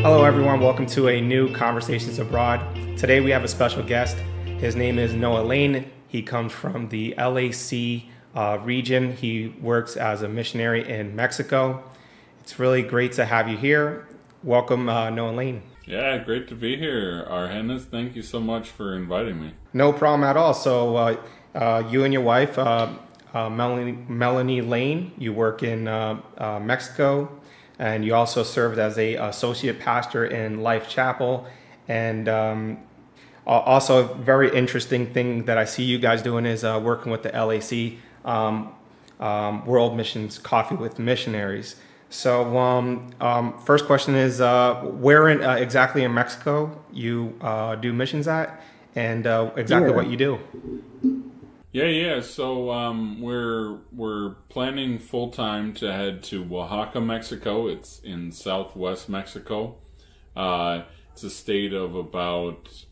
Hello everyone, welcome to a new Conversations Abroad. Today we have a special guest. His name is Noah Lane. He comes from the LAC region. He works as a missionary in Mexico. It's really great to have you here. Welcome, Noah Lane. Yeah, great to be here, Arhenis. Thank you so much for inviting me. No problem at all. So you and your wife, Melanie Lane, you work in Mexico, and you also served as a associate pastor in Life Chapel. And also a very interesting thing that I see you guys doing is working with the LAC, World Missions Coffee with Missionaries. So first question is, where exactly in Mexico you do missions at, and exactly what you do? Yeah. So we're planning full time to head to Oaxaca, Mexico. It's in southwest Mexico. It's a state of about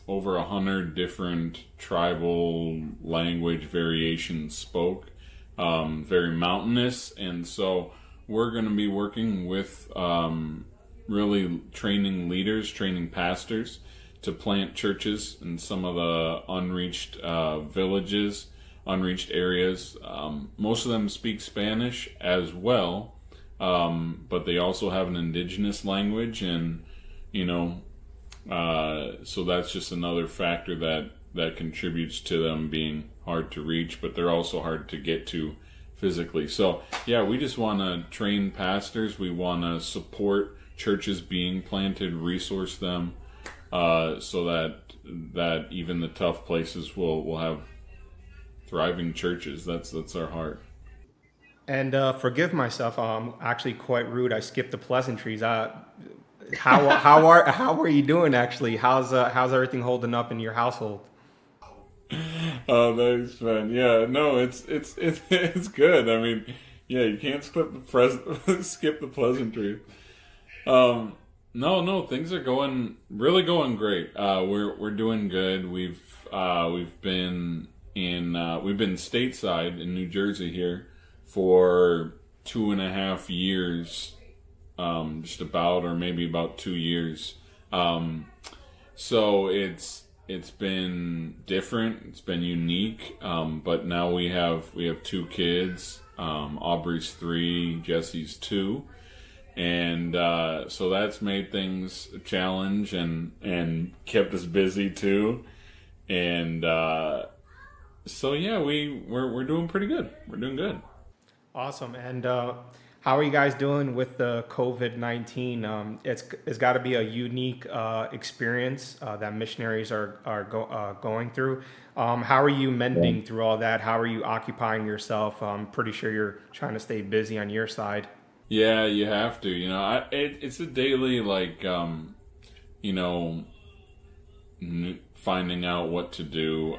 over 100 different tribal language variations spoke. Very mountainous, and so we're going to be working with really training leaders, training pastors to plant churches in some of the unreached villages, unreached areas. Most of them speak Spanish as well, but they also have an indigenous language, and so that's just another factor that contributes to them being hard to reach, but they're also hard to get to physically. So yeah, we just want to train pastors. We want to support churches being planted, resource them, so that even the tough places will have thriving churches. That's our heart. And forgive myself, I'm actually quite rude. I skipped the pleasantries. How are you doing actually? How's everything holding up in your household? Oh, thanks, man. Yeah, no, it's good. I mean, yeah, you can't skip the pleasantries. No, things are really going great. We're doing good. We've been stateside in New Jersey here for 2.5 years, just about, or maybe about 2 years. So it's been different. It's been unique. But now we have 2 kids. Aubrey's 3, Jesse's 2. And so that's made things a challenge and kept us busy too. And so yeah, we're doing pretty good. We're doing good. Awesome. And how are you guys doing with the COVID-19? It's got to be a unique experience that missionaries are going through. How are you mending through all that? How are you occupying yourself? I'm pretty sure you're trying to stay busy on your side. Yeah, you have to. It's a daily finding out what to do.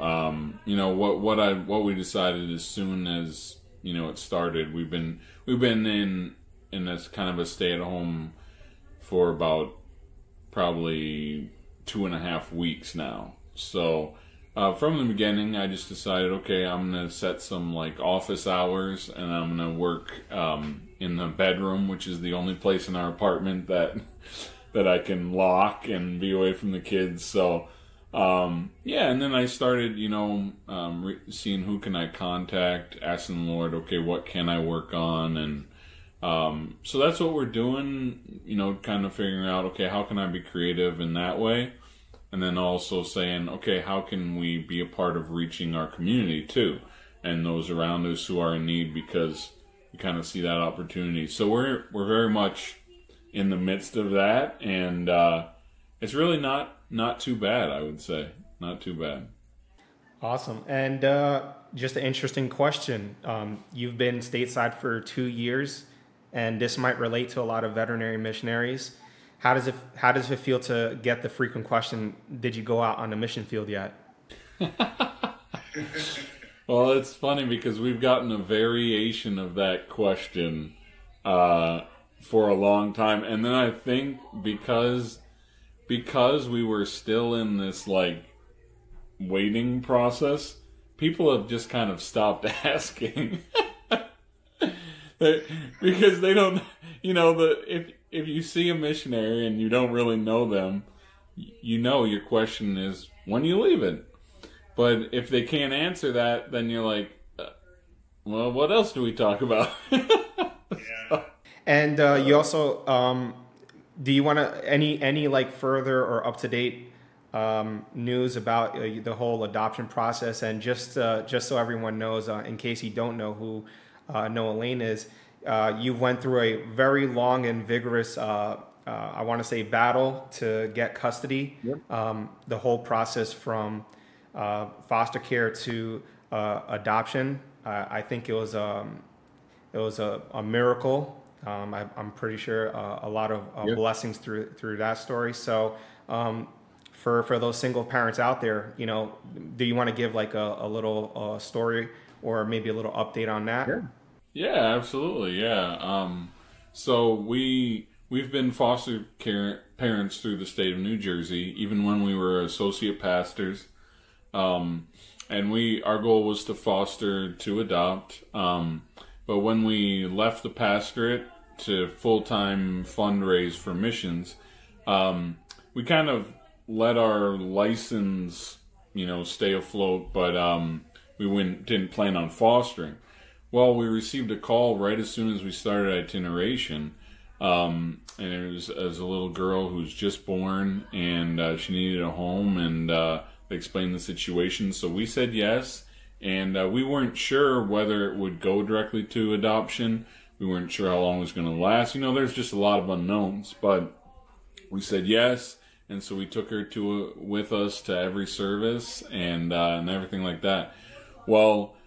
What we decided as soon as it started. We've been in this kind of a stay at home for about probably 2.5 weeks now. So from the beginning, I just decided, okay, I'm gonna set some office hours, and I'm gonna work in the bedroom, which is the only place in our apartment that I can lock and be away from the kids. So yeah, and then I started seeing who can I contact, asking the Lord, okay, what can I work on? And so that's what we're doing, kind of figuring out, okay, how can I be creative in that way? And then also saying, okay, how can we be a part of reaching our community too, and those around us who are in need, because we kind of see that opportunity. So we're very much in the midst of that, and it's really not too bad, I would say. Not too bad. Awesome. And just an interesting question. You've been stateside for 2 years, and this might relate to a lot of veterinary missionaries. How does it feel to get the frequent question, did you go out on the mission field yet? Well, it's funny because we've gotten a variation of that question for a long time. And then I think because we were still in this waiting process, people have just kind of stopped asking. Because they don't, if you see a missionary and you don't really know them, your question is, when are you leaving? But if they can't answer that, then you're like, well, what else do we talk about? Yeah. And you also, do you want to any like further or up to date news about the whole adoption process? And just so everyone knows, in case you don't know who Noah Lane is, you went through a very long and vigorous, I want to say, battle to get custody. Yep. The whole process from foster care to adoption. I think it was a miracle. I'm pretty sure a lot of yep. blessings through that story. So for those single parents out there, do you want to give like a little story or maybe a little update on that? Yeah, absolutely. Yeah. So we've been foster care parents through the state of New Jersey, even when we were associate pastors. And our goal was to foster to adopt. But when we left the pastorate to full-time fundraise for missions, we kind of let our license, stay afloat, but we didn't plan on fostering. Well, we received a call right as soon as we started itineration, and it was as a little girl who's just born, and she needed a home, and they explained the situation, so we said yes. And we weren't sure whether it would go directly to adoption. We weren't sure how long it was going to last. There's just a lot of unknowns. But we said yes, and so we took her with us to every service and everything like that. Well,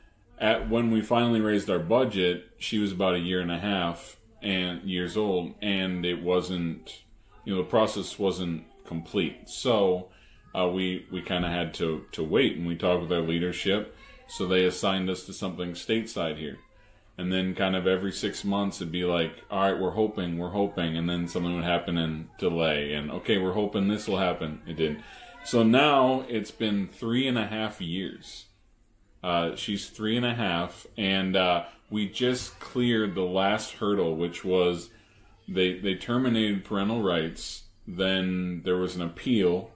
when we finally raised our budget, she was about 1.5 years old, and it wasn't, the process wasn't complete. So we kind of had to wait, and we talked with our leadership. So they assigned us to something stateside here. And then kind of every 6 months it'd be like, all right, we're hoping. And then something would happen and delay. And okay, we're hoping this will happen. It didn't. So now it's been 3.5 years. She's 3.5. And we just cleared the last hurdle, which was they terminated parental rights. Then there was an appeal.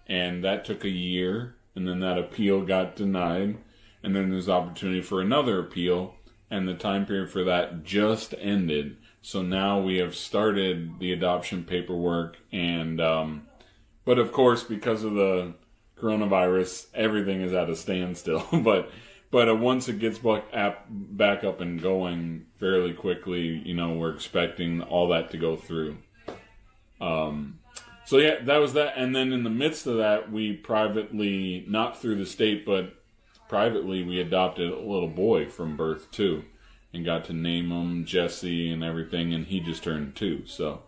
And that took a year. And then that appeal got denied. And then there's opportunity for another appeal, and the time period for that just ended. So now we have started the adoption paperwork, and but of course, because of the coronavirus, everything is at a standstill. but once it gets back up and going fairly quickly, we're expecting all that to go through. So yeah, that was that. And then in the midst of that, we privately, not through the state, but privately, we adopted a little boy from birth too, and got to name him Jesse and everything, and he just turned 2. So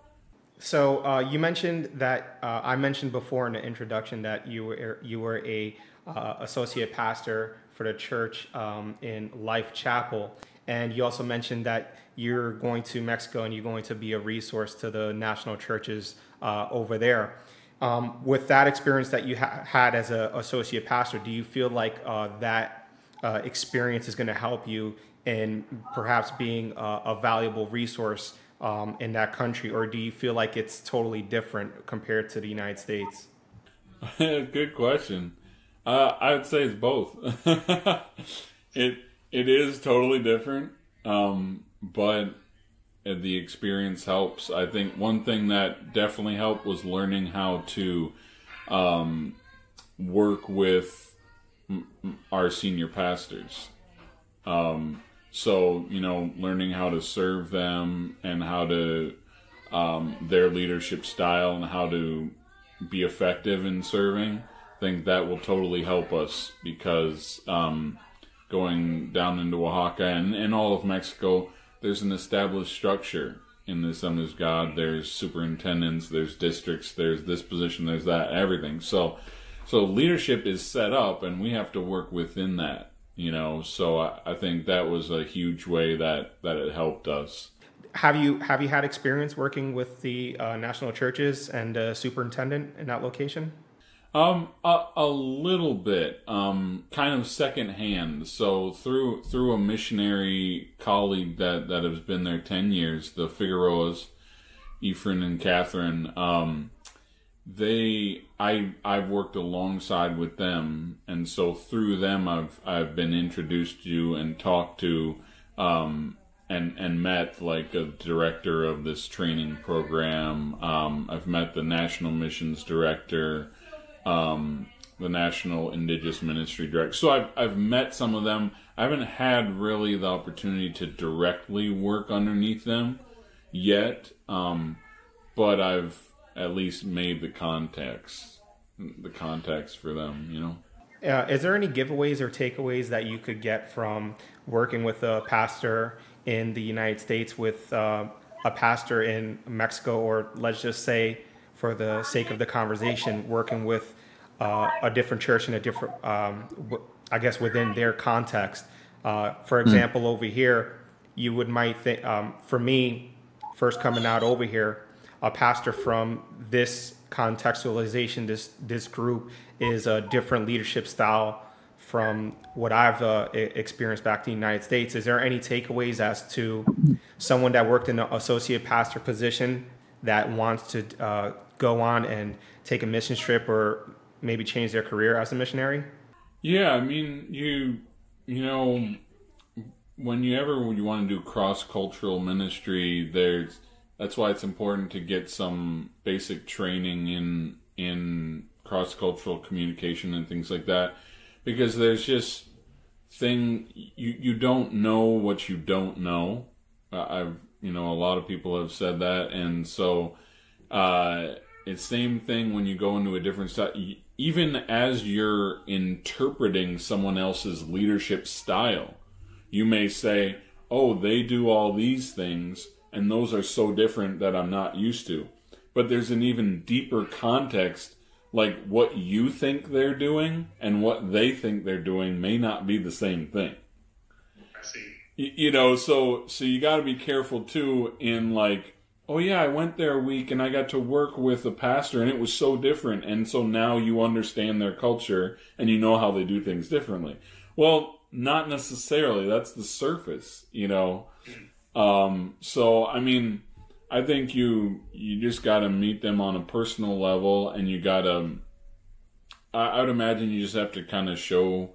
you mentioned that I mentioned before in the introduction that you were a associate pastor for the church in Life Chapel, and you also mentioned that you're going to Mexico and you're going to be a resource to the national churches over there. With that experience that you had as an associate pastor, do you feel like that experience is going to help you in perhaps being a valuable resource in that country, or do you feel like it's totally different compared to the United States? Good question. I would say it's both. It is totally different, but the experience helps. I think one thing that definitely helped was learning how to work with our senior pastors. So, learning how to serve them and how to their leadership style and how to be effective in serving. I think that will totally help us, because going down into Oaxaca and all of Mexico, there's an established structure in the Assemblies of God. There's superintendents, there's districts, there's this position, there's that, everything. So leadership is set up, and we have to work within that, So I think that was a huge way that it helped us. Have you had experience working with the national churches and superintendent in that location? A little bit, kind of secondhand. So through a missionary colleague that has been there 10 years, the Figueroas, Ephraim and Catherine, I've worked alongside with them, and so through them I've been introduced to and talked to, and met like a director of this training program. I've met the national missions director, the national indigenous ministry director. So I've met some of them. I haven't had really the opportunity to directly work underneath them yet, but I've at least made the contacts for them, you know. Is there any giveaways or takeaways that you could get from working with a pastor in the United States with a pastor in Mexico, or let's just say, for the sake of the conversation, working with a different church in a different, I guess, within their context? For example, over here, you might think, for me, first coming out over here, a pastor from this contextualization, this group, is a different leadership style from what I've experienced back to the United States. Is there any takeaways as to someone that worked in an associate pastor position that wants to go on and take a mission trip or maybe change their career as a missionary? Yeah, I mean, you know, whenever you want to do cross-cultural ministry, that's why it's important to get some basic training in cross-cultural communication and things like that, because there's just you don't know what you don't know. A lot of people have said that, and so it's same thing when you go into a different style. Even as you're interpreting someone else's leadership style, you may say, "Oh, they do all these things, and those are so different that I'm not used to." But there's an even deeper context, like what you think they're doing and what they think they're doing may not be the same thing. I see. So you got to be careful too in like, "Oh yeah, I went there a week and I got to work with a pastor and it was so different, and so now you understand their culture and you know how they do things differently." Well, not necessarily. That's the surface, you know. So I mean, I think you just got to meet them on a personal level, and you got to. I would imagine you just have to kind of show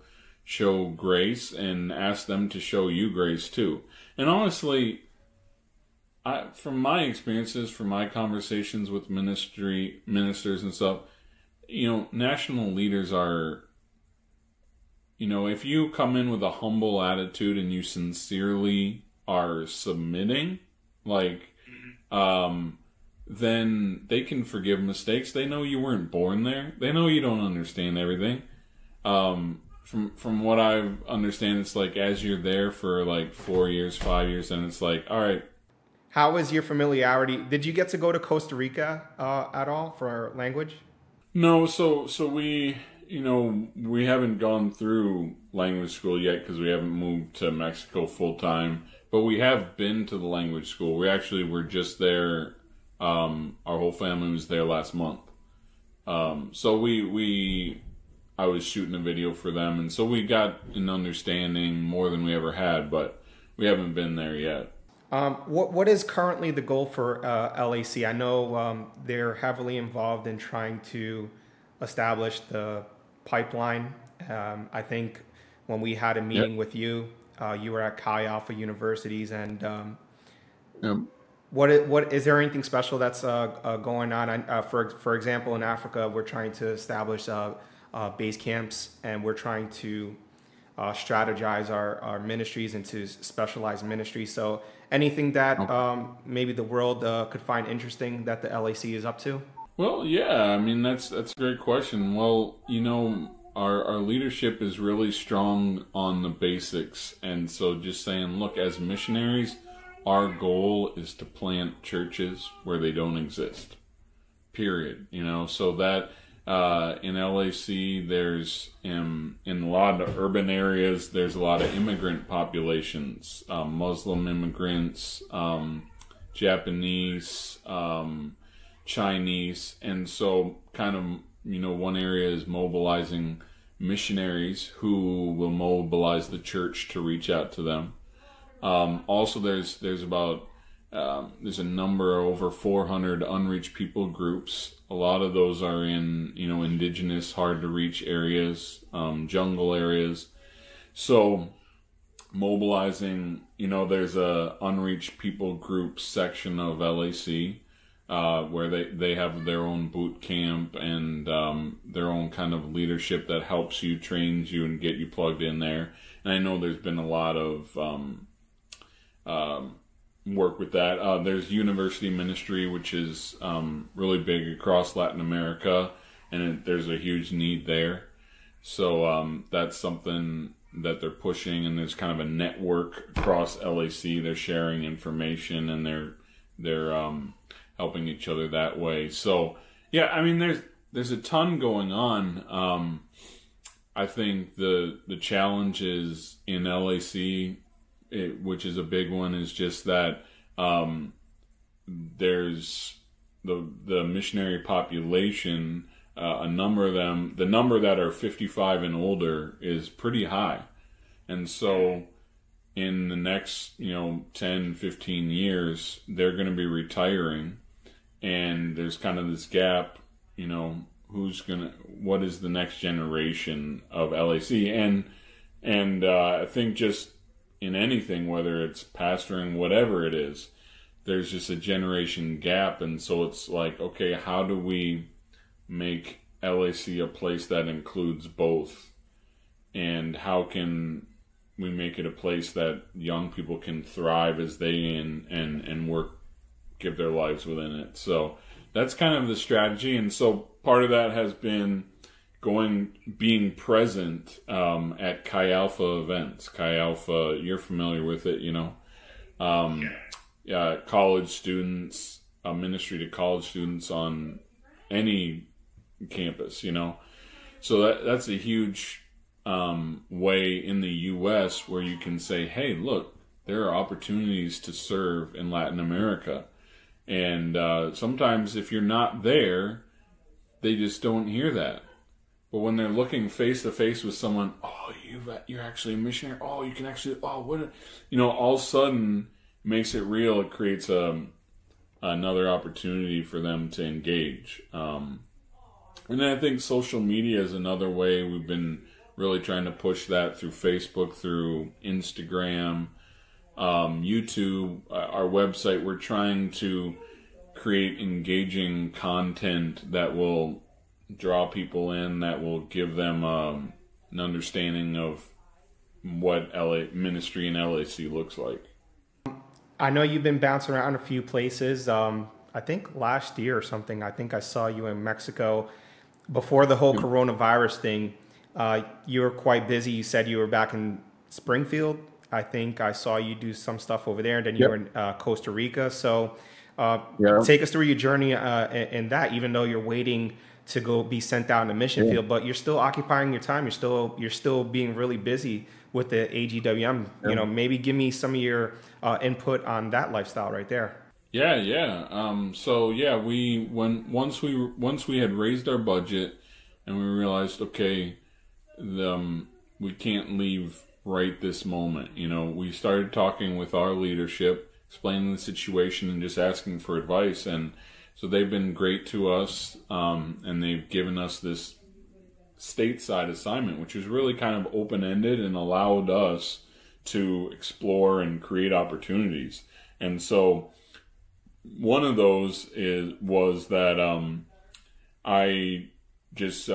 grace and ask them to show you grace too. And honestly, from my experiences, from my conversations with ministers and stuff, national leaders are. If you come in with a humble attitude and you sincerely are submitting, then they can forgive mistakes. They know you weren't born there. They know you don't understand everything. From what I understand, it's like as you're there for like 4 years, 5 years, and it's like, all right. How is your familiarity? Did you get to go to Costa Rica at all for language? No, so we haven't gone through language school yet because we haven't moved to Mexico full time. But we have been to the language school. We actually were just there. Our whole family was there last month. So I was shooting a video for them, and so we got an understanding more than we ever had, but we haven't been there yet. What is currently the goal for LAC? I know they're heavily involved in trying to establish the pipeline. I think when we had a meeting with you, you were at Chi Alpha Universities, and what is there anything special that's going on? For example, in Africa, we're trying to establish base camps, and we're trying to strategize our ministries into specialized ministries. So anything that maybe the world could find interesting that the LAC is up to? Well, yeah, I mean, that's a great question. Well, our leadership is really strong on the basics. And so just saying, look, as missionaries, our goal is to plant churches where they don't exist, period. So that in LAC, there's in a lot of urban areas, there's a lot of immigrant populations, Muslim immigrants, Japanese, Chinese. And so kind of, one area is mobilizing missionaries who will mobilize the church to reach out to them. Also, there's about there's a number of over 400 unreached people groups. A lot of those are in, indigenous, hard to reach areas, jungle areas. So mobilizing, there's a unreached people group section of LAC, where they have their own boot camp and their own kind of leadership that helps you, trains you, and get you plugged in there. And I know there's been a lot of work with that. There's university ministry, which is really big across Latin America, and there's a huge need there. So that's something that they're pushing, and there's kind of a network across LAC. They're sharing information, and they're helping each other that way. So yeah, I mean, there's a ton going on. I think the challenges in LAC, which is a big one, is just that there's the missionary population. A number of them, the number that are 55 and older, is pretty high. And so in the next 10, 15 years, they're going to be retiring, and there's kind of this gap. What is the next generation of LAC? And I think just in anything, whether it's pastoring, whatever it is, there's just a generation gap. And so it's like, okay, how do we make LAC a place that includes both? And how can we make it a place that young people can thrive as they and work, give their lives within it? So that's kind of the strategy. And so part of that has been being present at Chi Alpha events. Chi Alpha, you're familiar with it, college students, a ministry to college students on any campus, So that's a huge way in the U.S. where you can say, hey, look, there are opportunities to serve in Latin America. And sometimes if you're not there, they just don't hear that. But when they're looking face to face with someone, oh, you're actually a missionary. Oh, you can actually, all of a sudden makes it real. It creates another opportunity for them to engage. And then I think social media is another way. We've been really trying to push that through Facebook, through Instagram, YouTube, our website. We're trying to create engaging content that will draw people in, that will give them an understanding of what ministry in LAC looks like. I know you've been bouncing around a few places. I think last year or something, I think I saw you in Mexico before the whole coronavirus thing. You were quite busy. You said you were back in Springfield. I think I saw you do some stuff over there, and then you were in Costa Rica. So take us through your journey in that, even though you're waiting to go be sent out in the mission field, but you're still occupying your time. You're still being really busy with the AGWM. Maybe give me some of your input on that lifestyle right there. Once we had raised our budget and we realized, okay, we can't leave right this moment. We started talking with our leadership, explaining the situation and just asking for advice. And so they've been great to us, and they've given us this stateside assignment, which is really kind of open-ended and allowed us to explore and create opportunities. And so one of those was that I just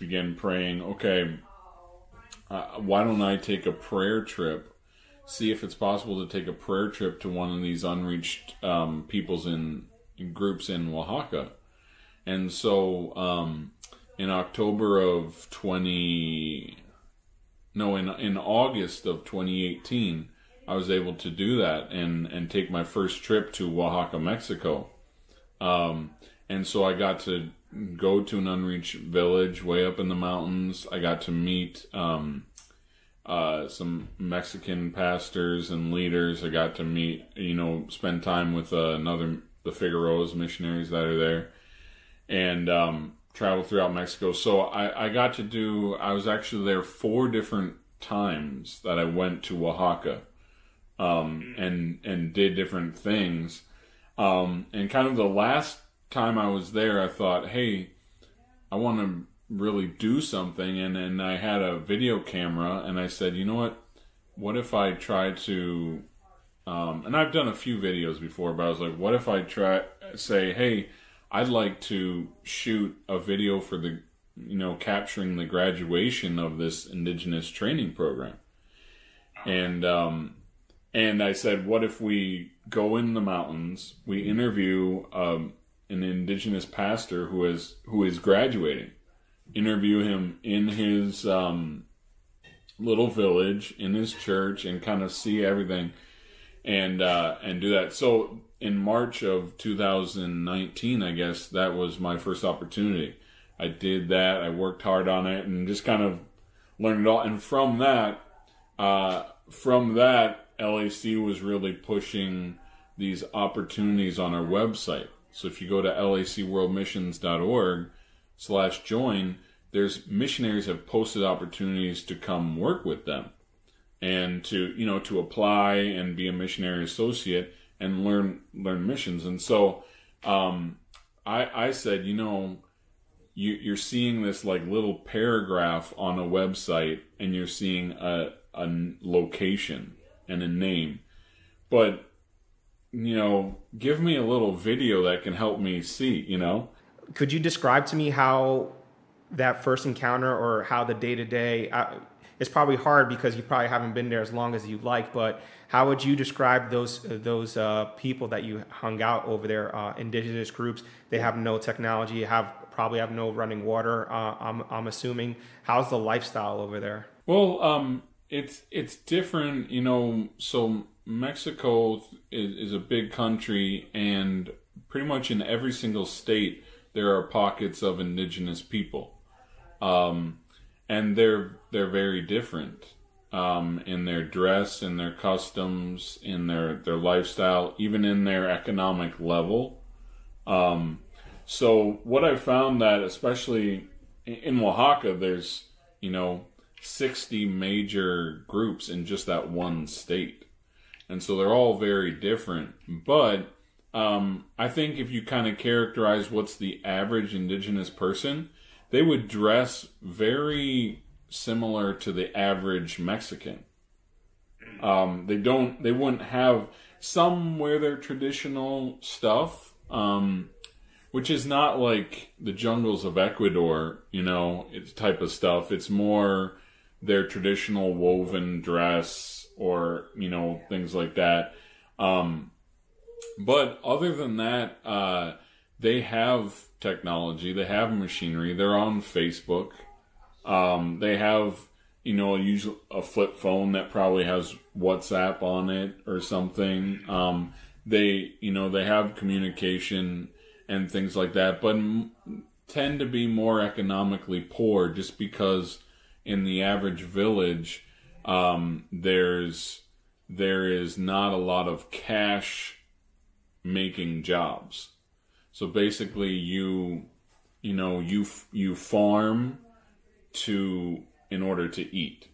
began praying, okay, why don't I take a prayer trip, see if it's possible to take a prayer trip to one of these unreached peoples in groups in Oaxaca. And so in August of 2018, I was able to do that and take my first trip to Oaxaca, Mexico. And so I got to go to an unreached village way up in the mountains. I got to meet some Mexican pastors and leaders. I got to meet, spend time with the Figueroa's missionaries that are there, and travel throughout Mexico. So I was actually there 4 different times that I went to Oaxaca. and did different things. And kind of the last time I was there, I thought, hey, I want to really do something. And I had a video camera, and I said, you know what if I try to, and I've done a few videos before, but I was like, what if I say, hey, I'd like to shoot a video for the, capturing the graduation of this indigenous training program. And I said, what if we go in the mountains, we interview an indigenous pastor who is graduating, interview him in his little village, in his church, and kind of see everything, and do that. So in March of 2019, I guess that was my first opportunity. I did that. I worked hard on it and just kind of learned it all. And from that, LAC was really pushing these opportunities on our website. So if you go to lacworldmissions.org/join, there's missionaries have posted opportunities to come work with them and to apply and be a missionary associate and learn missions. And so I said, you're seeing this like little paragraph on a website, and you're seeing a location and a name, but give me a little video that can help me see. Could you describe to me how that first encounter, or how the day-to-day, it's probably hard because you probably haven't been there as long as you'd like, but how would you describe those people that you hung out over there, indigenous groups? They have no technology, probably have no running water, I'm assuming. How's the lifestyle over there? Well, it's different, so Mexico is a big country, and pretty much in every single state there are pockets of indigenous people. And they're very different in their dress, in their customs, in their lifestyle, even in their economic level. So what I found that, especially in Oaxaca, there's 60 major groups in just that one state, and so they're all very different. But I think if you kind of characterize what's the average indigenous person, they would dress very similar to the average Mexican. They wouldn't have, some wear their traditional stuff, which is not like the jungles of Ecuador, it's type of stuff. It's more their traditional woven dress, or, things like that. But other than that, they have technology, they have machinery, they're on Facebook, they have, usually a flip phone that probably has WhatsApp on it or something. They have communication and things like that, but tend to be more economically poor, just because in the average village, there is not a lot of cash making jobs. So basically you farm in order to eat.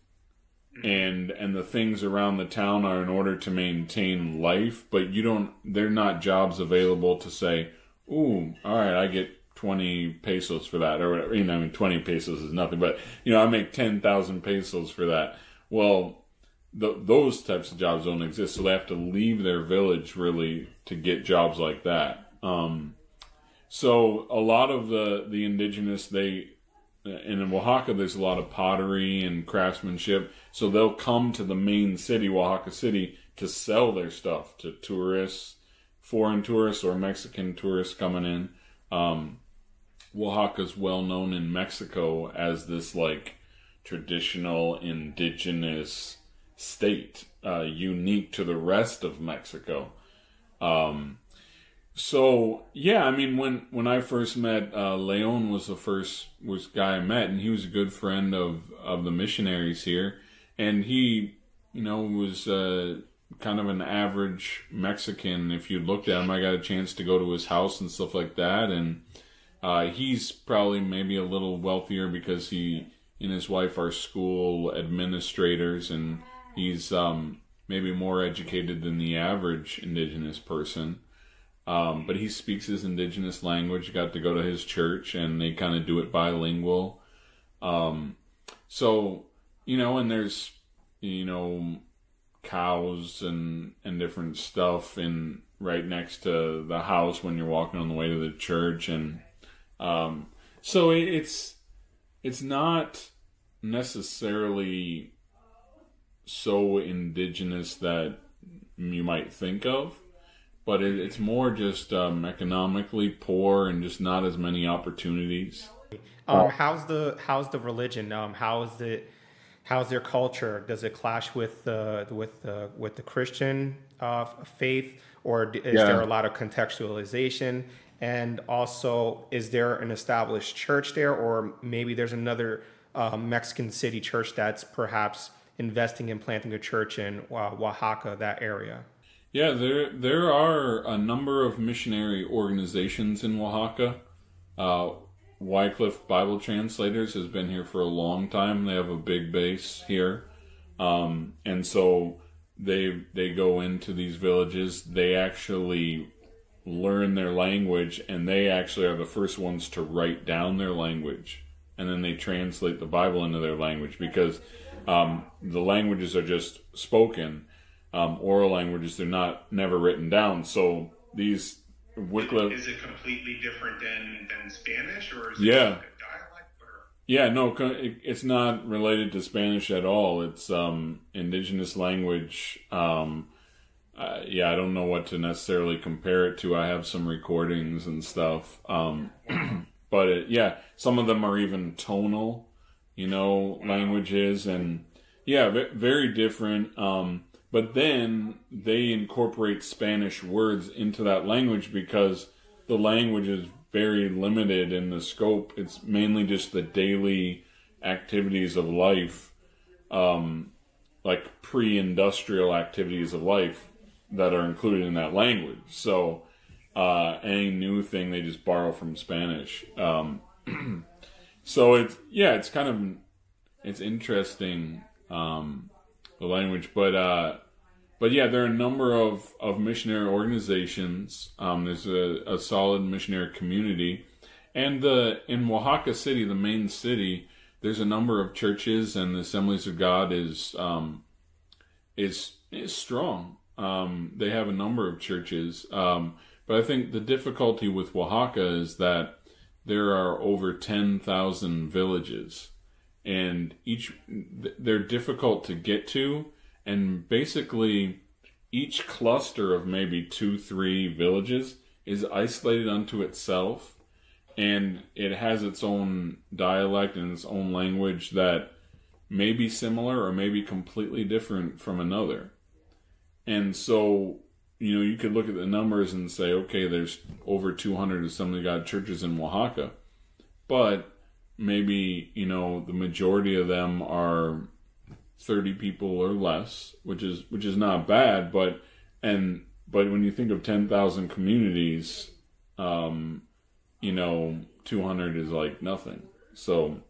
And the things around the town are in order to maintain life, but they're not jobs available to say, ooh, all right, I get 20 pesos for that, or whatever. 20 pesos is nothing, but I make 10,000 pesos for that. Well, those types of jobs don't exist, so they have to leave their village really to get jobs like that. So a lot of the indigenous, in Oaxaca, there's a lot of pottery and craftsmanship, so they'll come to the main city, Oaxaca City, to sell their stuff to tourists, foreign tourists or Mexican tourists coming in. Oaxaca's well known in Mexico as this like traditional indigenous state, unique to the rest of Mexico. So yeah, I mean, when I first met Leon was the first guy I met, and he was a good friend of the missionaries here, and he was kind of an average Mexican. If you looked at him, I got a chance to go to his house and stuff like that, and he's probably maybe a little wealthier because he and his wife are school administrators, and he's maybe more educated than the average indigenous person. But he speaks his indigenous language, got to go to his church, and they kind of do it bilingual. So, and there's, cows and different stuff right next to the house when you're walking on the way to the church. And so it's not necessarily so indigenous that you might think of, but it's more just economically poor and just not as many opportunities. How's the religion? How's their culture? Does it clash with the Christian faith, or is there a lot of contextualization? And also, is there an established church there, or maybe there's another Mexican city church that's perhaps investing in planting a church in Oaxaca, that area? Yeah, there are a number of missionary organizations in Oaxaca. Wycliffe Bible Translators has been here for a long time. They have a big base here. And so they go into these villages. They actually learn their language, and they actually are the first ones to write down their language. And then they translate the Bible into their language, because the languages are just spoken. Oral languages, they're never written down. So these Wycliffe... Is it completely different than Spanish, or is it yeah. like a dialect? Or? Yeah, no, it's not related to Spanish at all. It's indigenous language. I don't know what to necessarily compare it to. I have some recordings and stuff. But some of them are even tonal, languages, and very different. But then they incorporate Spanish words into that language because the language is very limited in the scope. It's mainly just the daily activities of life, like pre-industrial activities of life that are included in that language. So any new thing they just borrow from Spanish. So it's kind of, it's interesting, the language, but there are a number of missionary organizations. There's a solid missionary community, and in Oaxaca City, the main city, there's a number of churches, and the Assemblies of God is strong. They have a number of churches, but I think the difficulty with Oaxaca is that there are over 10,000 villages, and they're difficult to get to. And basically, each cluster of maybe 2-3 villages is isolated unto itself, and it has its own dialect and its own language that may be similar or may be completely different from another. And so, you could look at the numbers and say, okay, there's over 200 Assembly of God churches in Oaxaca, but maybe, the majority of them are 30 people or less, which is not bad, but when you think of 10,000 communities, 200 is like nothing. So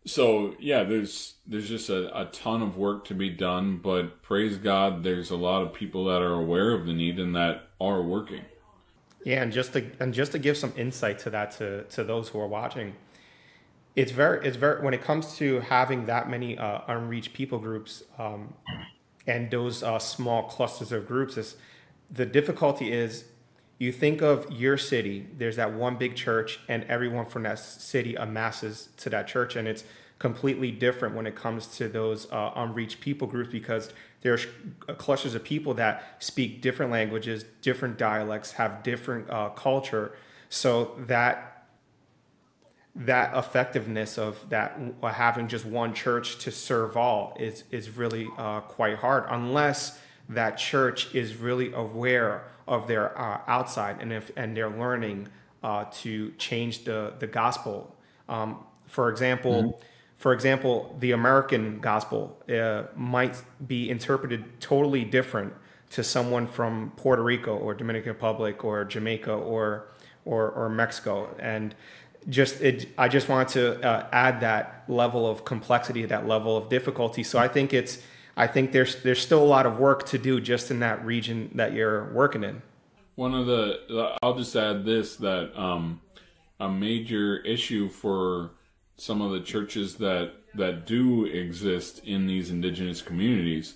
there's just a ton of work to be done, but praise God, there's a lot of people that are aware of the need and that are working. Yeah, and just to give some insight to that to those who are watching. It's very when it comes to having that many unreached people groups and those small clusters of groups, the difficulty is, you think of your city, there's that one big church, and everyone from that city amasses to that church, and it's completely different when it comes to those unreached people groups, because there's clusters of people that speak different languages, different dialects, have different culture, so that effectiveness of that having just one church to serve all is really quite hard, unless that church is really aware of their outside and they're learning to change the gospel. For example, the American gospel might be interpreted totally different to someone from Puerto Rico or Dominican Republic or Jamaica or Mexico, and I just wanted to add that level of complexity, that level of difficulty. So I think it's I think there's still a lot of work to do just in that region that you're working in. I'll just add this, that a major issue for some of the churches that do exist in these indigenous communities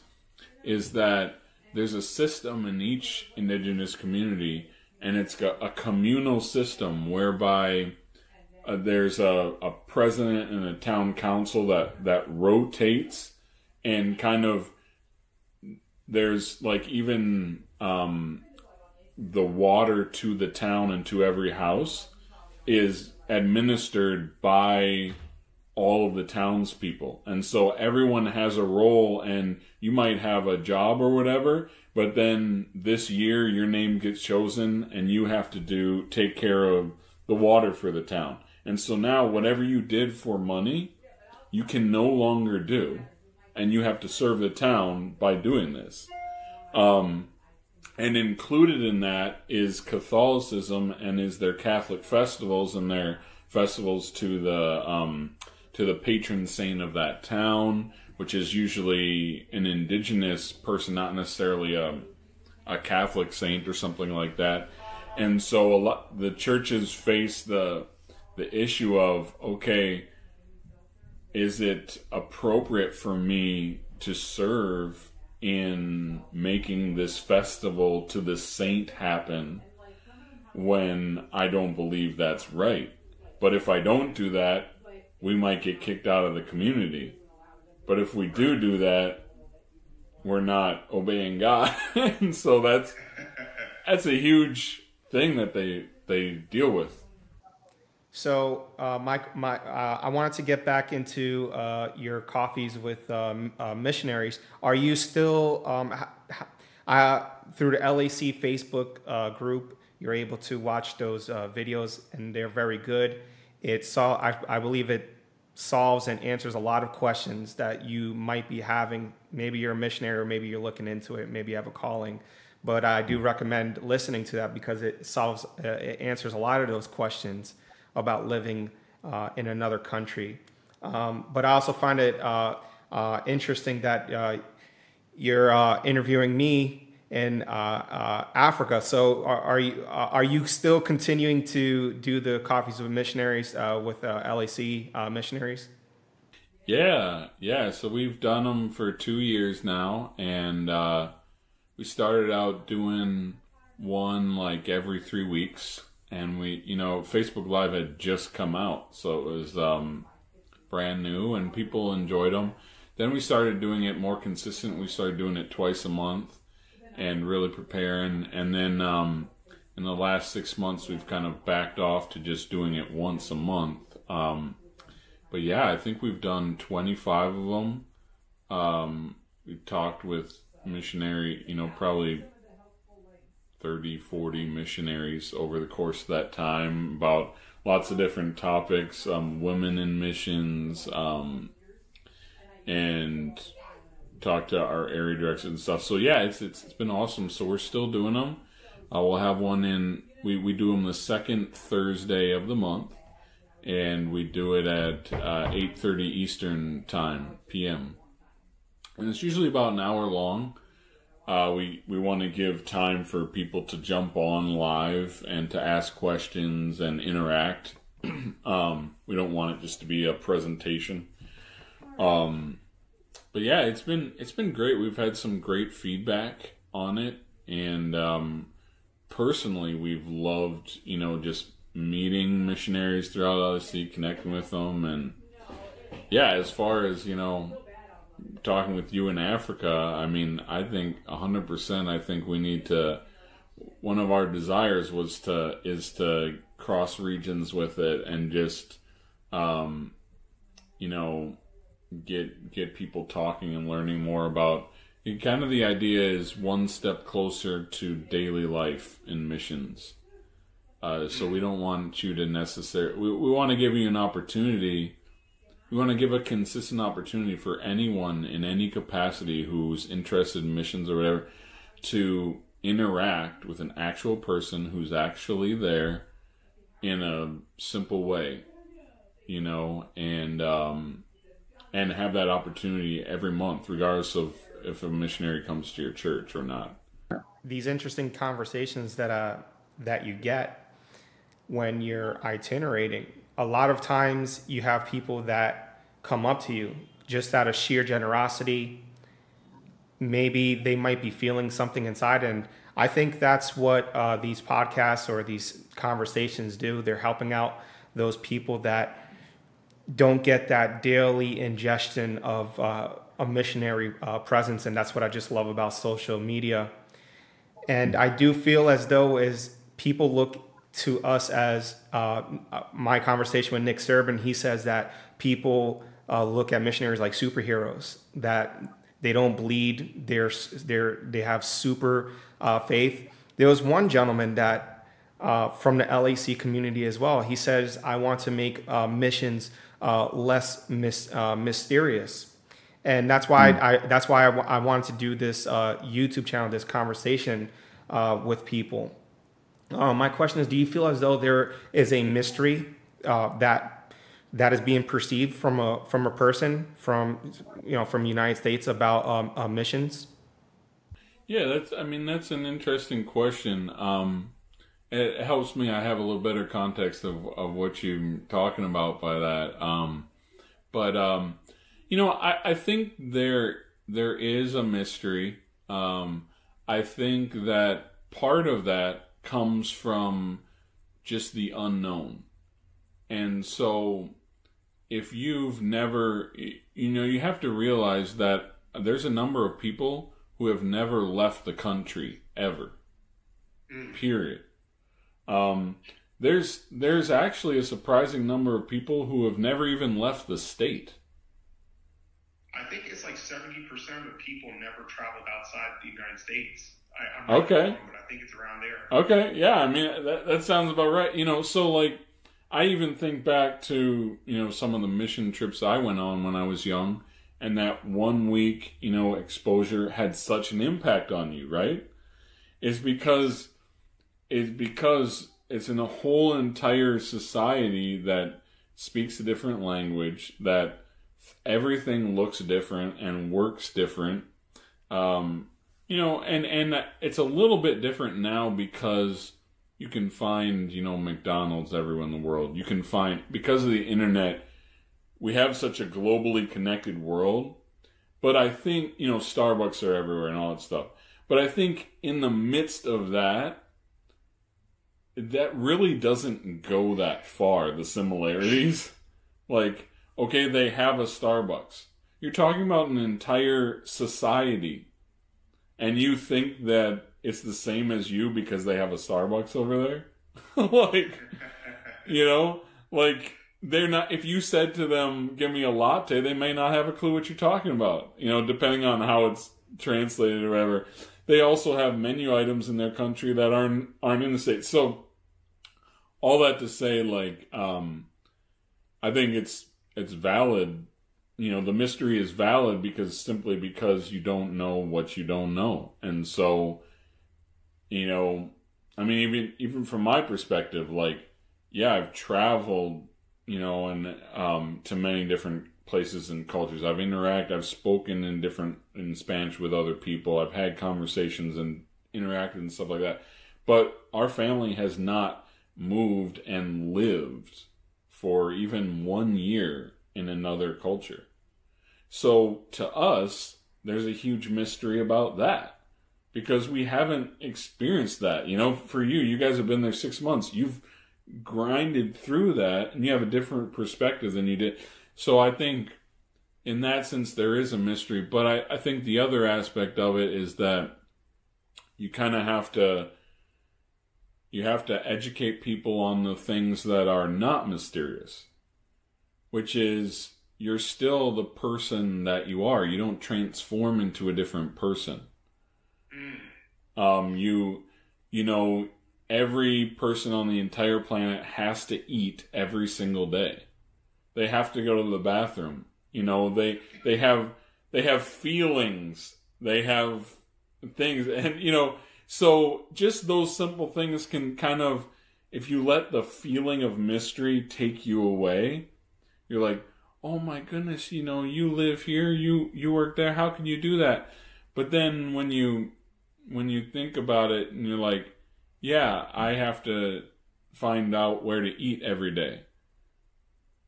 is that there's a system in each indigenous community, and it's got a communal system whereby there's a president and a town council that rotates, and kind of there's like even the water to the town and to every house is administered by all of the townspeople. And so everyone has a role, and you might have a job or whatever, but then this year your name gets chosen and you have to take care of the water for the town. And so now whatever you did for money, you can no longer do, and you have to serve the town by doing this. And included in that is Catholicism, and is their Catholic festivals, and their festivals to the patron saint of that town, which is usually an indigenous person, not necessarily a Catholic saint or something like that. And so the churches face the issue of, okay, is it appropriate for me to serve in making this festival to this saint happen when I don't believe that's right? But if I don't do that, we might get kicked out of the community. But if we do that, we're not obeying God. And so that's a huge thing that they deal with. So, I wanted to get back into your coffees with missionaries. Are you still through the LAC Facebook group? You're able to watch those videos, and they're very good. I believe it solves and answers a lot of questions that you might be having. Maybe you're a missionary, or maybe you're looking into it. Maybe you have a calling. But I do recommend listening to that, because it answers a lot of those questions about living in another country. But I also find it interesting that you're interviewing me in Africa. So are you still continuing to do the Coffees with Missionaries with LAC missionaries? Yeah. So we've done them for 2 years now, and we started out doing one like every 3 weeks. And Facebook Live had just come out, so it was brand new, and people enjoyed them. Then we started doing it more consistent. We started doing it twice a month and really preparing. And then in the last 6 months, we've kind of backed off to just doing it once a month. But yeah, I think we've done 25 of them. We talked with missionary, probably 30, 40 missionaries over the course of that time about lots of different topics, women in missions, and talked to our area directors and stuff. So yeah, it's been awesome. So we're still doing them. We'll have one we do them the second Thursday of the month, and we do it at 8:30 Eastern time, PM. And it's usually about an hour long. We want to give time for people to jump on live and to ask questions and interact. We don't want it just to be a presentation. But yeah, it's been great. We've had some great feedback on it, and personally, we've loved just meeting missionaries throughout LSC, connecting with them, and yeah, as far as talking with you in Africa, I mean, I think 100%. I think we need to. One of our desires is to cross regions with it and just, get people talking and learning more about. Kind of the idea is one step closer to daily life in missions. So we don't want you to necessarily. We want to give you an opportunity. We want to give a consistent opportunity for anyone in any capacity who's interested in missions or whatever to interact with an actual person who's actually there in a simple way, and have that opportunity every month, regardless of if a missionary comes to your church or not. These interesting conversations that you get when you're itinerating, a lot of times you have people that come up to you just out of sheer generosity. Maybe they might be feeling something inside, and I think that's what these podcasts or these conversations do. They're helping out those people that don't get that daily ingestion of a missionary presence, and that's what I just love about social media. And I do feel as though as people look to us as my conversation with Nick Serban, he says that people look at missionaries like superheroes, that they don't bleed, they have super faith. There was one gentleman that from the LAC community as well. He says, I want to make missions less mysterious. And that's why I wanted to do this YouTube channel, this conversation with people. My question is, do you feel as though there is a mystery that is being perceived from a person from the United States about missions? Yeah, that's an interesting question. It helps me. I have a little better context of what you're talking about by that. I think there is a mystery. I think that part of that comes from just the unknown. And so if you've never, you have to realize that there's a number of people who have never left the country ever. Period. There's actually a surprising number of people who have never even left the state. I think it's like 70% of people never traveled outside the United States. I'm Okay. Wrong, but I think it's around there. Okay, yeah, that sounds about right. So like, I even think back to, some of the mission trips I went on when I was young, and that 1 week, exposure had such an impact on you, right? It's because it's in a whole entire society that speaks a different language, that everything looks different and works different. And it's a little bit different now because you can find, McDonald's everywhere in the world. You can find, because of the internet, we have such a globally connected world. But I think, Starbucks are everywhere and all that stuff. But I think in the midst of that really doesn't go that far, the similarities. Like, okay, they have a Starbucks. You're talking about an entire society. And you think that it's the same as you because they have a Starbucks over there? They're not, if you said to them, give me a latte, they may not have a clue what you're talking about, depending on how it's translated or whatever. They also have menu items in their country that aren't in the States. So, all that to say, I think it's valid. The mystery is valid simply because you don't know what you don't know. And so, even from my perspective, I've traveled, and to many different places and cultures. I've spoken in Spanish with other people. I've had conversations and interacted and stuff like that. But our family has not moved and lived for even 1 year in another culture. So to us, there's a huge mystery about that because we haven't experienced that. For you guys have been there 6 months. You've grinded through that and you have a different perspective than you did. So I think in that sense, there is a mystery. But I think the other aspect of it is that you kind of have to educate people on the things that are not mysterious, which is you're still the person that you are. You don't transform into a different person. Every person on the entire planet has to eat every single day. They have to go to the bathroom. They have feelings. They have things, and so just those simple things can kind of, if you let the feeling of mystery take you away, you're like, oh my goodness, you live here, you work there, how can you do that? But then when you think about it and you're like, yeah, I have to find out where to eat every day.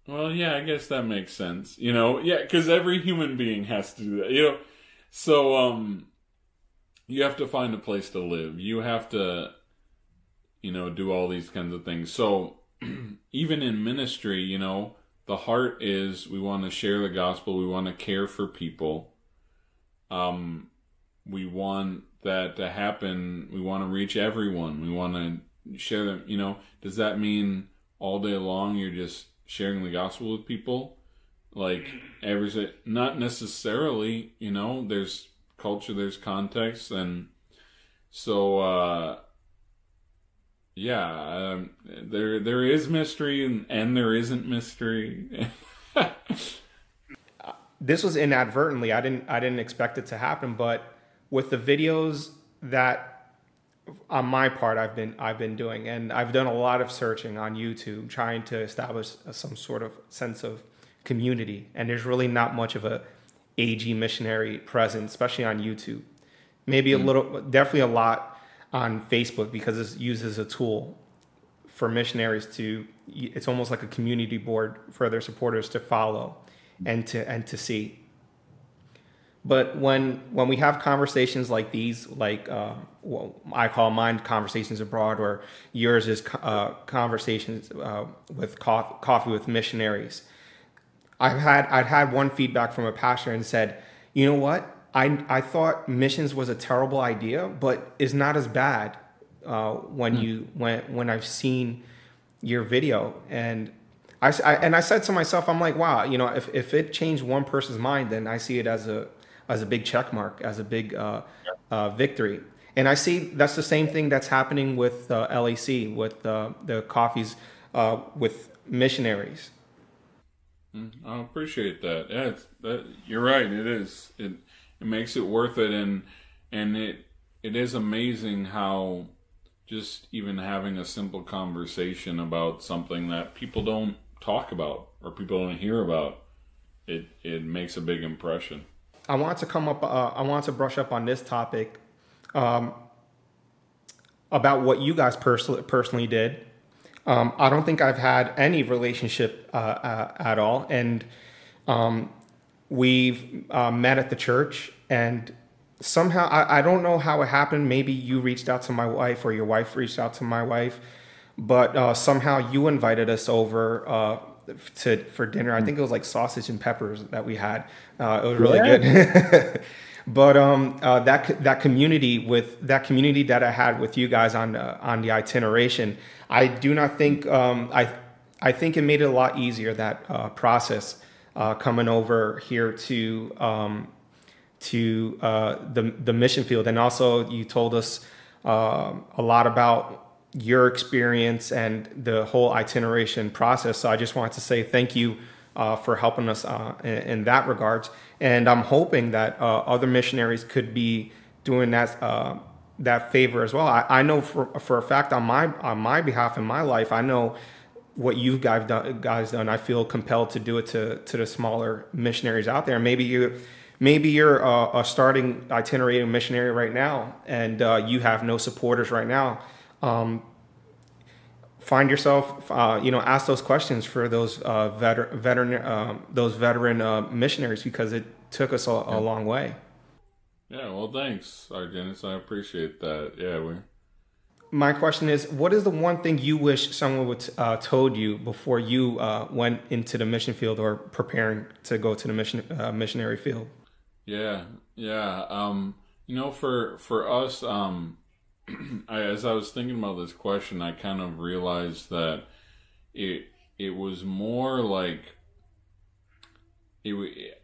Well, yeah, I guess that makes sense. Yeah, because every human being has to do that. So you have to find a place to live. You have to, do all these kinds of things. So even in ministry, the heart is we want to share the gospel. We want to care for people. We want that to happen. We want to reach everyone. We want to share them. Does that mean all day long you're just sharing the gospel with people? Like not necessarily, there's culture, there's context. And so, there is mystery and there isn't mystery. This was inadvertently. I didn't expect it to happen, but with the videos that on my part I've been doing, and I've done a lot of searching on YouTube trying to establish some sort of sense of community, and there's really not much of a AG missionary presence, especially on YouTube. Maybe a little, definitely a lot on Facebook, because it's used as a tool for missionaries it's almost like a community board for their supporters to follow and to see. But when we have conversations like these, like I call mine conversations abroad, or yours is conversations with coffee with missionaries, I'd had one feedback from a pastor and said, you know what? I thought missions was a terrible idea, but it's not as bad when I've seen your video. And I said to myself, I'm like, wow, if it changed one person's mind, then I see it as a big check mark, as a big victory. And I see that's the same thing that's happening with LAC, with the coffees with missionaries. I appreciate that. Yeah, you're right. It is. It makes it worth it, and it is amazing how just even having a simple conversation about something that people don't talk about or people don't hear about, it makes a big impression. I want to brush up on this topic about what you guys personally did. I don't think I've had any relationship at all, and we've met at the church, and somehow I don't know how it happened. Maybe you reached out to my wife, or your wife reached out to my wife, but somehow you invited us over for dinner. I think it was like sausage and peppers that we had. It was really good. But that community that I had with you guys on the itineration, I do not think I think it made it a lot easier, that process coming over here to the mission field. And also you told us a lot about your experience and the whole itineration process. So I just wanted to say thank you for helping us in that regards. And I'm hoping that other missionaries could be doing that favor as well. I know for a fact on my behalf in my life, I know what you guys done. I feel compelled to do it to the smaller missionaries out there. Maybe you're a starting itinerary missionary right now, and you have no supporters right now. Find yourself, ask those questions for those veteran missionaries, because it took us a long way. Yeah, well, thanks, Argenis. I appreciate that. Yeah, My question is, what is the one thing you wish someone would told you before you went into the mission field or preparing to go to the missionary field? Yeah. For us, as I was thinking about this question, I kind of realized that it was more like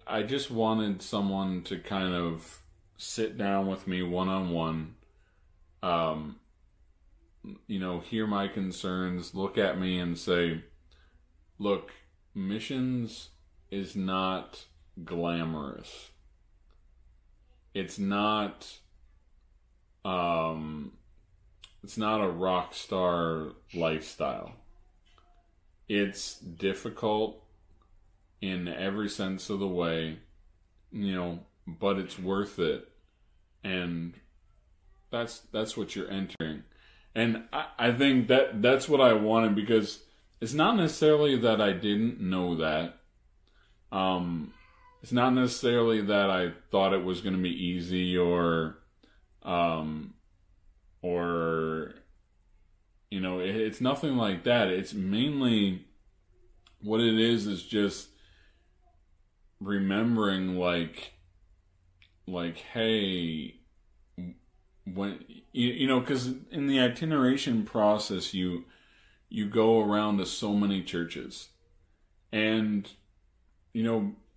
I just wanted someone to kind of sit down with me one-on-one, hear my concerns, look at me and say, look, missions is not glamorous. It's not a rock star lifestyle. It's difficult in every sense of the way, but it's worth it. and that's what you're entering. And I think that's what I wanted, because it's not necessarily that I didn't know that. It's not necessarily that I thought it was going to be easy, or it's nothing like that. It's mainly what it is just remembering, like, hey, when because in the itineration process, you go around to so many churches, and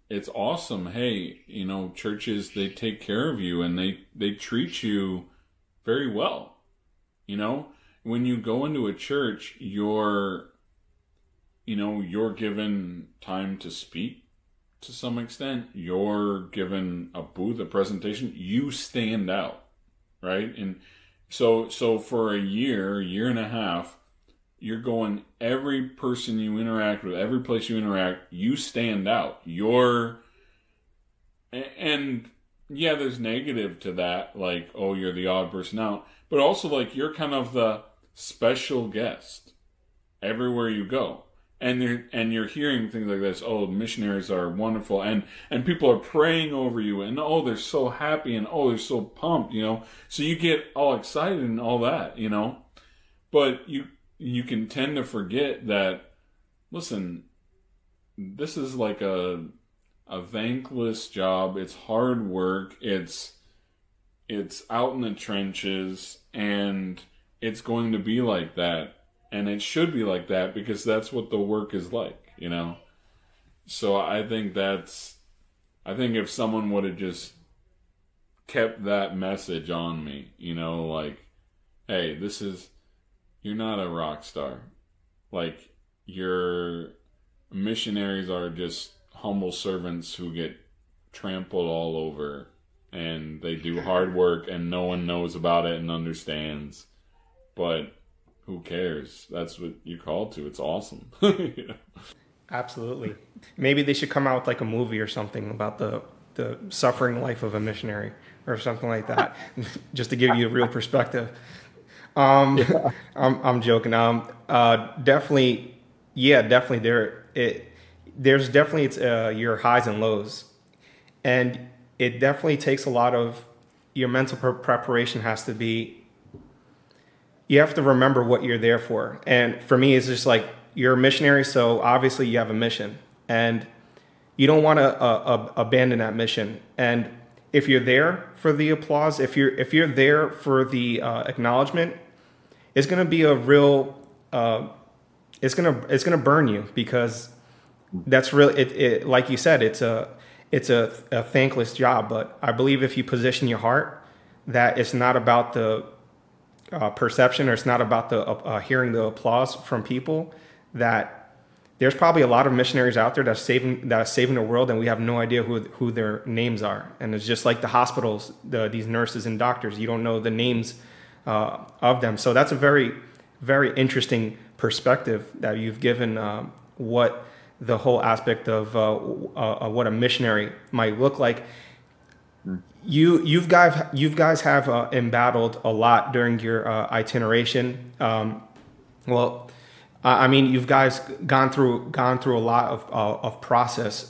it's awesome. Hey, churches, they take care of you, and they treat you very well. When you go into a church, you're given time to speak to some extent. You're given a booth, a presentation. You stand out, right? And so for a year and a half, you're going, every person you interact with, every place you interact, you stand out. And yeah, there's negative to that, like, oh, you're the odd person out, but also, like, you're kind of the special guest everywhere you go. And you're hearing things like this. Oh, missionaries are wonderful, and people are praying over you, and oh, they're so happy, and oh, they're so pumped, So you get all excited and all that, But you can tend to forget that, listen, this is like a thankless job. It's hard work. It's out in the trenches, and it's going to be like that. And it should be like that, because that's what the work is like, So I think if someone would have just kept that message on me, like, hey, you're not a rock star. Like, your missionaries are just humble servants who get trampled all over, and they do hard work, and no one knows about it and understands. But who cares? That's what you're called to. It's awesome. Absolutely. Maybe they should come out with like a movie or something about the suffering life of a missionary or something like that, just to give you a real perspective. I'm joking. Definitely, yeah, definitely. There's definitely your highs and lows, and it definitely takes a lot of your mental preparation. Has to be. You have to remember what you're there for. And for me, it's just like, you're a missionary, so obviously you have a mission, and you don't want to abandon that mission. And if you're there for the applause, if you're there for the acknowledgement, it's going to be a real, it's going to burn you, because that's really it. Like you said, it's a thankless job. But I believe if you position your heart that it's not about the perception, or it's not about the hearing the applause from people, that there's probably a lot of missionaries out there that's saving the world, and we have no idea who their names are. And it's just like the hospitals, these nurses and doctors, you don't know the names of them. So that's a very, very interesting perspective that you've given, what the whole aspect of what a missionary might look like. You guys have embattled a lot during your itineration. Well, I mean, you've guys gone through a lot of process.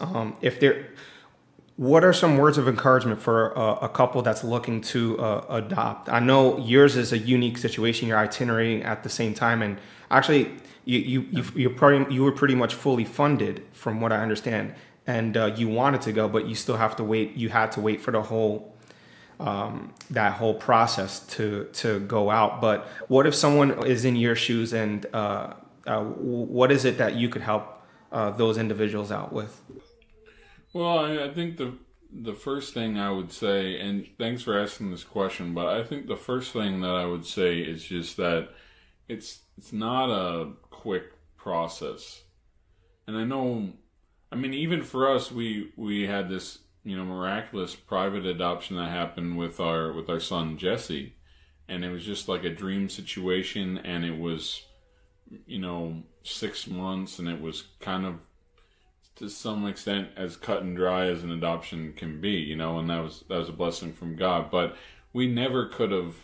What are some words of encouragement for a couple that's looking to adopt? I know yours is a unique situation. You're itinerating at the same time, and actually, you were pretty much fully funded, from what I understand. And you wanted to go, but you still have to wait. You had to wait for the whole that whole process to go out. But what if someone is in your shoes, and what is it that you could help those individuals out with? Well, I think the first thing I would say, and thanks for asking this question, but I think the first thing that I would say is just that it's not a quick process. And I know, I mean, even for us, we had this, miraculous private adoption that happened with our son Jesse, and it was just like a dream situation, and it was, 6 months, and it was kind of, to some extent, as cut and dry as an adoption can be, and that was a blessing from God. But we never could have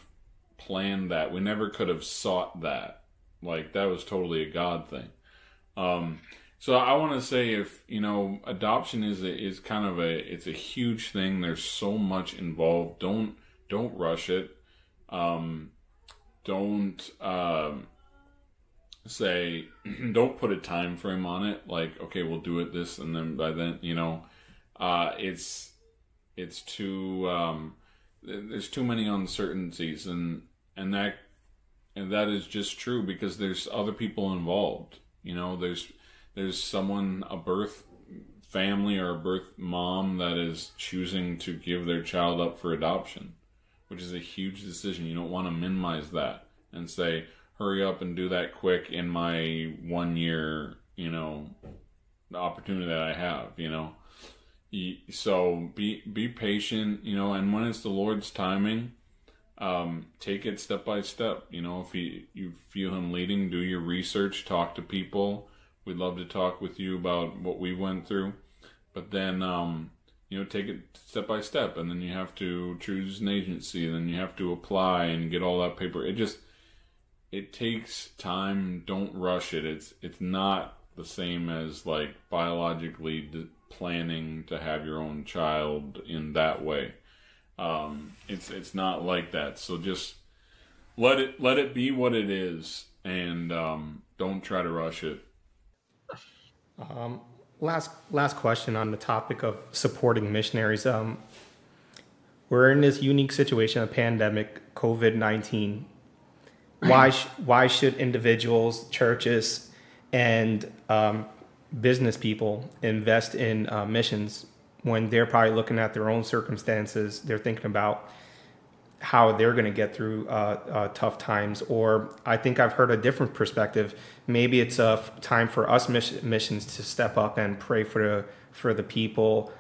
planned that. We never could have sought that. Like, that was totally a God thing. So I want to say, if, adoption is kind of it's a huge thing. There's so much involved. Don't rush it. Don't say, don't put a time frame on it. Like, okay, we'll do it this, and then by then, it's too, there's too many uncertainties, and that is just true, because there's other people involved. There's someone, a birth family or a birth mom, that is choosing to give their child up for adoption, which is a huge decision. You don't want to minimize that and say, hurry up and do that quick in my 1 year, the opportunity that I have, So be patient, and when it's the Lord's timing, take it step by step. If you feel Him leading, do your research, talk to people. We'd love to talk with you about what we went through. But then, take it step by step, and then you have to choose an agency, and then you have to apply and get all that paper. It takes time. Don't rush it. It's not the same as like biologically planning to have your own child in that way. It's not like that. So just let it be what it is, and don't try to rush it. Last question on the topic of supporting missionaries. We're in this unique situation, a pandemic, COVID-19. Why should individuals, churches, and business people invest in missions when they're probably looking at their own circumstances? They're thinking about how they're going to get through tough times. Or I think I've heard a different perspective. Maybe it's a time for us missions to step up and pray for the people,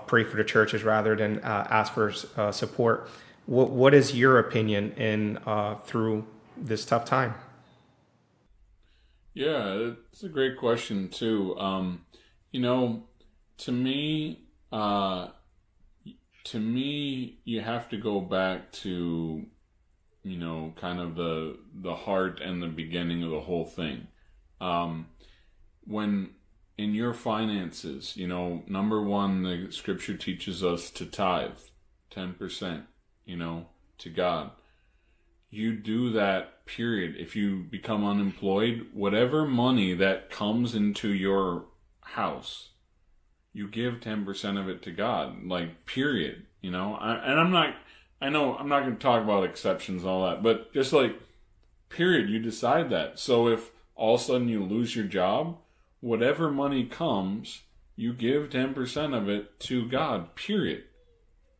pray for the churches, rather than ask for support. What is your opinion in through this tough time? Yeah, it's a great question too. To me, you have to go back to, kind of the heart and the beginning of the whole thing. When in your finances, number one, the scripture teaches us to tithe 10%, to God. You do that, period. If you become unemployed, whatever money that comes into your house, you give 10% of it to God, like, period. I'm not going to talk about exceptions and all that, but just like, period, you decide that. So if all of a sudden you lose your job, whatever money comes, you give 10% of it to God, period.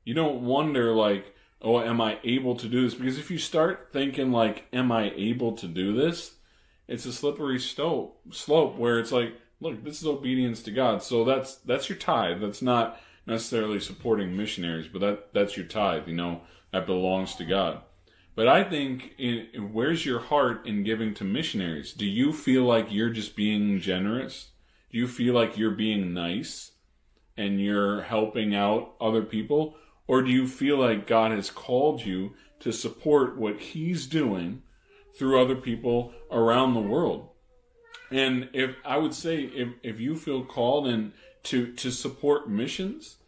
You don't wonder like, oh, am I able to do this? Because if you start thinking like, am I able to do this? It's a slippery slope where it's like, look, this is obedience to God. So that's your tithe. That's not necessarily supporting missionaries, but that's your tithe, that belongs to God. But I think, where's your heart in giving to missionaries? Do you feel like you're just being generous? Do you feel like you're being nice and you're helping out other people? Or do you feel like God has called you to support what He's doing through other people around the world? And if you feel called in to support missions,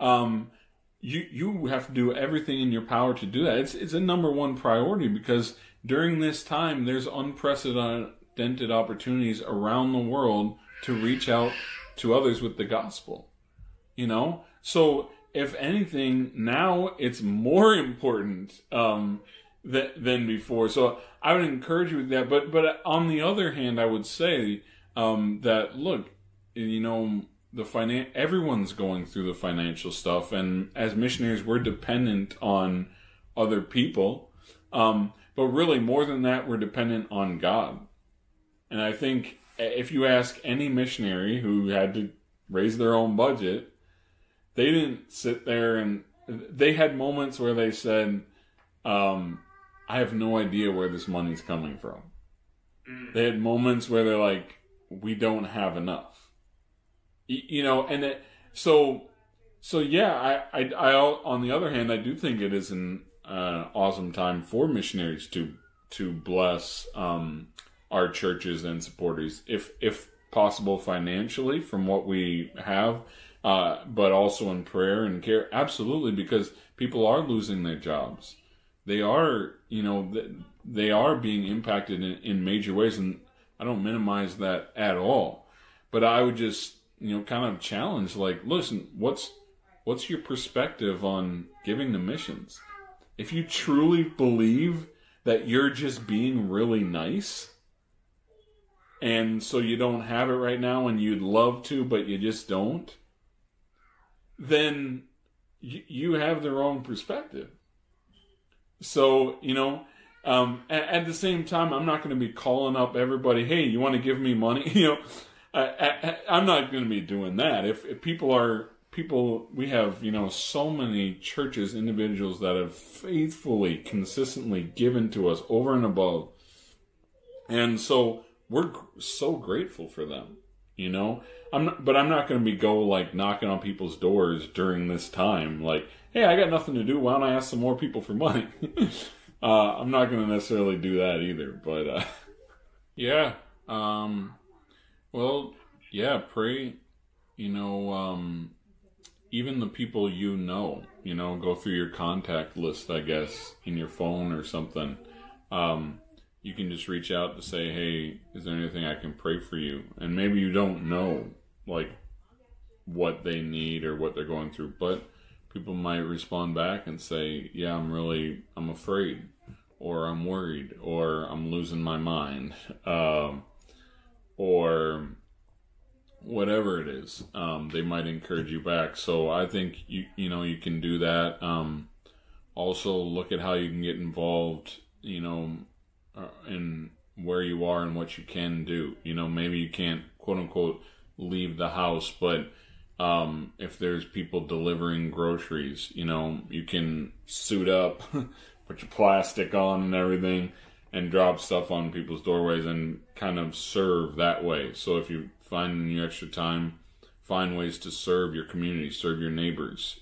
you have to do everything in your power to do that. It's a number one priority, because during this time there's unprecedented opportunities around the world to reach out to others with the gospel. So if anything, now it's more important than before. So I would encourage you with that. But on the other hand, I would say that, look, everyone's going through the financial stuff, and as missionaries, we're dependent on other people. But really, more than that, we're dependent on God. And I think if you ask any missionary who had to raise their own budget, they didn't sit there and they had moments where they said, I have no idea where this money's coming from. They had moments where they're like, we don't have enough. So yeah, I on the other hand, I do think it is an awesome time for missionaries to bless our churches and supporters, if possible financially from what we have, but also in prayer and care. Absolutely, because people are losing their jobs. They are, they are being impacted in major ways, and I don't minimize that at all. But I would just, kind of challenge, like, listen, what's your perspective on giving to missions? If you truly believe that you're just being really nice, and so you don't have it right now and you'd love to, but you just don't, then you have the wrong perspective. So, at the same time, I'm not going to be calling up everybody, hey, you want to give me money? I'm not going to be doing that. If people, we have, so many churches, individuals that have faithfully, consistently given to us over and above. And so we're so grateful for them, I'm not going to go like knocking on people's doors during this time. Like, hey, I got nothing to do. Why don't I ask some more people for money? I'm not going to necessarily do that either, but, yeah. Well, yeah, pray, even the people go through your contact list, I guess, in your phone or something. You can just reach out to say, hey, is there anything I can pray for you? And maybe you don't know, like, what they need or what they're going through, but people might respond back and say, yeah, I'm afraid, or I'm worried, or I'm losing my mind, or whatever it is. They might encourage you back. So I think you can do that. Also look at how you can get involved, in where you are and what you can do. Maybe you can't, quote unquote, leave the house, but if there's people delivering groceries, you can suit up, put your plastic on and everything, and drop stuff on people's doorways and kind of serve that way. So if you find in your extra time, find ways to serve your community, serve your neighbors,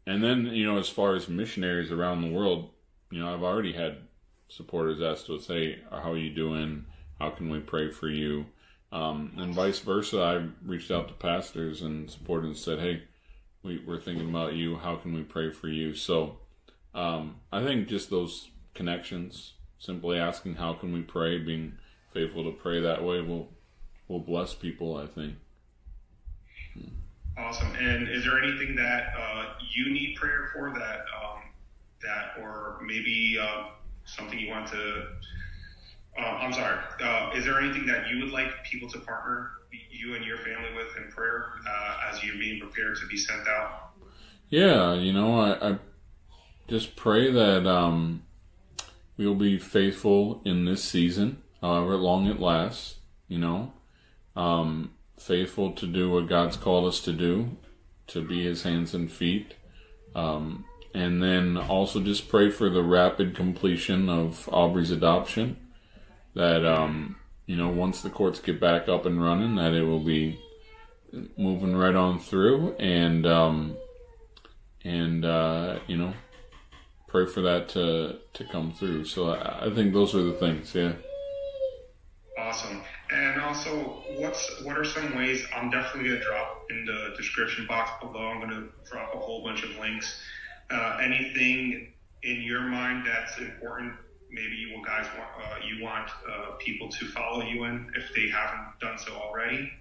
and then, as far as missionaries around the world, I've already had supporters ask us, hey, how are you doing? How can we pray for you? And vice versa. I reached out to pastors and supporters and said, hey, we're thinking about you. How can we pray for you? So I think just those connections, simply asking how can we pray, being faithful to pray that way will bless people, I think. Awesome. And is there anything that you need prayer for that or maybe something you want to? I'm sorry. Is there anything that you would like people to partner you and your family with in prayer as you're being prepared to be sent out? Yeah, I just pray that we'll be faithful in this season, however long it lasts. Faithful to do what God's called us to do, to be His hands and feet. And then also just pray for the rapid completion of Aubrey's adoption. That, once the courts get back up and running, that it will be moving right on through. And pray for that to come through. So I think those are the things, yeah. Awesome. And also, what are some ways? I'm definitely going to drop in the description box below. I'm going to drop a whole bunch of links. Anything in your mind that's important? Maybe you guys want people to follow you in if they haven't done so already.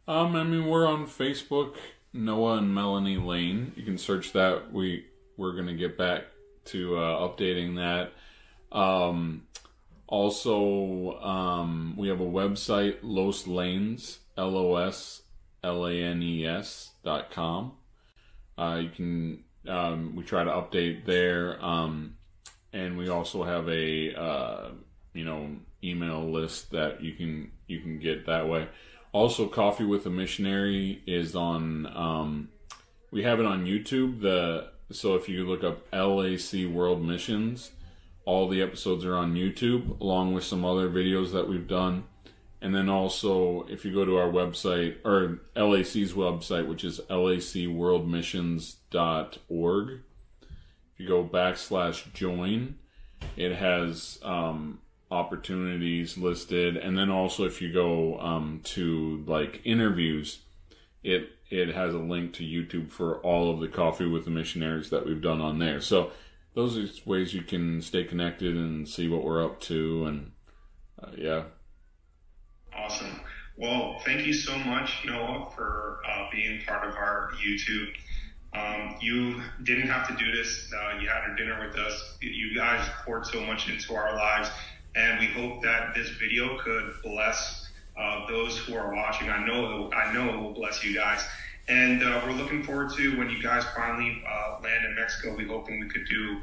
We're on Facebook, Noah and Melanie Lane. You can search that. We're going to get back to updating that. Also, we have a website, loslanes, LOSLANES.com. You can, we try to update there. And we also have a, email list that you can get that way. Also, Coffee with a Missionary is on, we have it on YouTube. So if you look up LAC World Missions, all the episodes are on YouTube, along with some other videos that we've done. And then also, if you go to our website, or LAC's website, which is lacworldmissions.org, if you go /join, it has opportunities listed. And then also, if you go to like interviews, it has a link to YouTube for all of the Coffee with the Missionaries that we've done on there. So those are ways you can stay connected and see what we're up to. And yeah. Awesome. Well, thank you so much, Noah, for being part of our YouTube. You didn't have to do this. You had a dinner with us. You guys poured so much into our lives, and we hope that this video could bless those who are watching. I know it will bless you guys. And we're looking forward to when you guys finally land in Mexico. We're hoping we could do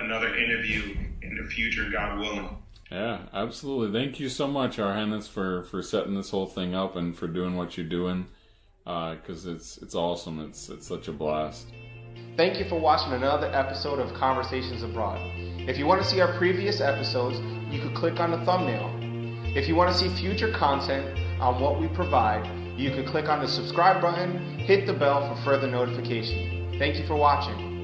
another interview in the future, God willing. Yeah, absolutely. Thank you so much, Arhannes, for setting this whole thing up and for doing what you're doing, because it's awesome. It's such a blast. Thank you for watching another episode of Conversations Abroad. If you want to see our previous episodes, you could click on the thumbnail. If you want to see future content on what we provide, you could click on the subscribe button, hit the bell for further notification. Thank you for watching.